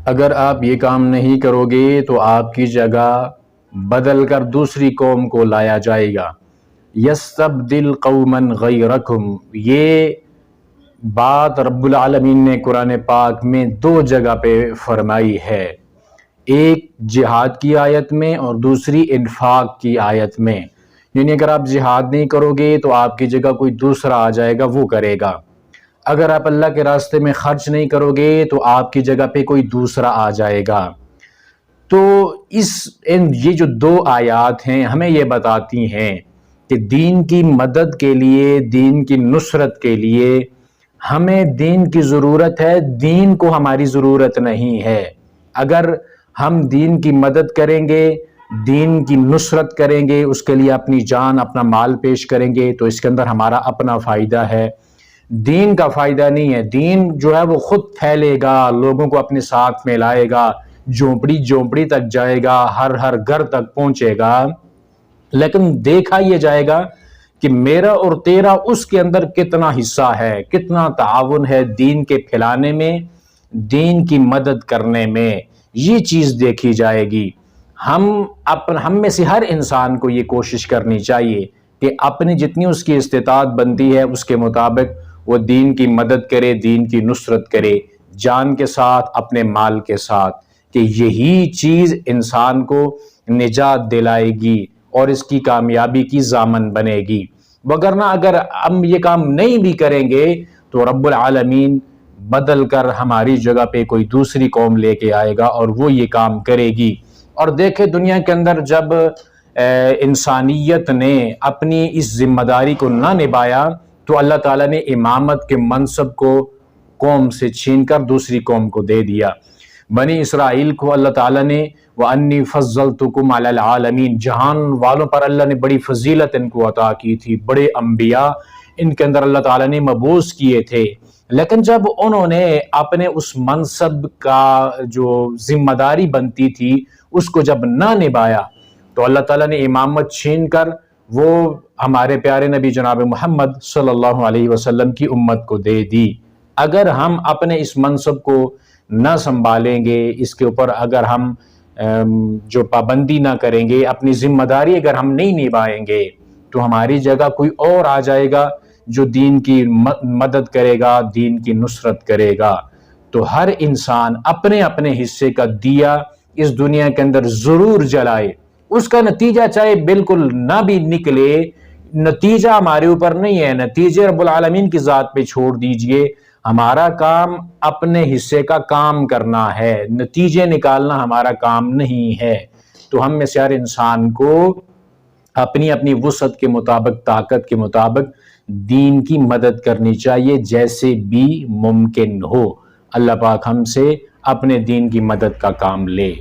اگر آپ یہ کام نہیں کرو گے تو آپ کی جگہ بدل کر دوسری قوم کو لایا جائے گا۔ یستبدل قوما غیرکم، یہ بات رب العالمین نے قرآن پاک میں دو جگہ پہ فرمائی ہے، ایک جہاد کی آیت میں اور دوسری انفاق کی آیت میں۔ یعنی اگر آپ جہاد نہیں کرو گے تو آپ کی جگہ کوئی دوسرا آ جائے گا، وہ کرے گا۔ اگر آپ اللہ کے راستے میں خرچ نہیں کرو گے تو آپ کی جگہ پہ کوئی دوسرا آ جائے گا۔ تو یہ جو دو آیات ہیں ہمیں یہ بتاتی ہیں کہ دین کی مدد کے لیے، دین کی نصرت کے لیے ہمیں دین کی ضرورت ہے، دین کو ہماری ضرورت نہیں ہے۔ اگر ہم دین کی مدد کریں گے، دین کی نصرت کریں گے، اس کے لیے اپنی جان اپنا مال پیش کریں گے تو اس کے اندر ہمارا اپنا فائدہ ہے، دین کا فائدہ نہیں ہے۔ دین جو ہے وہ خود پھیلے گا، لوگوں کو اپنے ساتھ میں لائے گا، جھونپڑی جھونپڑی تک جائے گا، ہر ہر گھر تک پہنچے گا، لیکن دیکھا یہ جائے گا کہ میرا اور تیرا اس کے اندر کتنا حصہ ہے، کتنا تعاون ہے دین کے پھیلانے میں، دین کی مدد کرنے میں، یہ چیز دیکھی جائے گی۔ ہم میں سے ہر انسان کو یہ کوشش کرنی چاہیے کہ اپنی جتنی اس کی استطاعت بنتی ہے اس کے مطابق وہ دین کی مدد کرے، دین کی نصرت کرے، جان کے ساتھ، اپنے مال کے ساتھ، کہ یہی چیز انسان کو نجات دلائے گی اور اس کی کامیابی کی ضامن بنے گی۔ وگرنہ اگر ہم یہ کام نہیں بھی کریں گے تو رب العالمین بدل کر ہماری جگہ پہ کوئی دوسری قوم لے کے آئے گا اور وہ یہ کام کرے گی۔ اور دیکھیں دنیا کے اندر جب انسانیت نے اپنی اس ذمہ داری کو نہ نبھایا تو اللہ تعالیٰ نے امامت کے منصب کو قوم سے چھین کر دوسری قوم کو دے دیا۔ بنی اسرائیل کو اللہ تعالیٰ نے وَأَنِّي فَضَّلْتُكُمْ عَلَى الْعَالَمِينَ، جہان والوں پر اللہ نے بڑی فضیلت ان کو عطا کی تھی، بڑے انبیاء ان کے اندر اللہ تعالیٰ نے مبعوث کیے تھے، لیکن جب انہوں نے اپنے اس منصب کا جو ذمہ داری بنتی تھی اس کو جب نہ نبھایا تو اللہ تعالیٰ نے امامت چھین کر وہ ہمارے پیارے نبی جناب محمد صلی اللہ علیہ وسلم کی امت کو دے دی۔ اگر ہم اپنے اس منصب کو نہ سنبھالیں گے، اس کے اوپر اگر ہم جو پابندی نہ کریں گے، اپنی ذمہ داری اگر ہم نہیں نبھائیں گے تو ہماری جگہ کوئی اور آ جائے گا جو دین کی مدد کرے گا، دین کی نصرت کرے گا۔ تو ہر انسان اپنے اپنے حصے کا دیا اس دنیا کے اندر ضرور جلائے، اس کا نتیجہ چاہے بالکل نہ بھی نکلے، نتیجہ ہمارے اوپر نہیں ہے، نتیجے رب العالمین کی ذات پہ چھوڑ دیجئے۔ ہمارا کام اپنے حصے کا کام کرنا ہے، نتیجے نکالنا ہمارا کام نہیں ہے۔ تو ہم میں سے ہر انسان کو اپنی اپنی وسعت کے مطابق، طاقت کے مطابق دین کی مدد کرنی چاہیے جیسے بھی ممکن ہو۔ اللہ پاک ہم سے اپنے دین کی مدد کا کام لے۔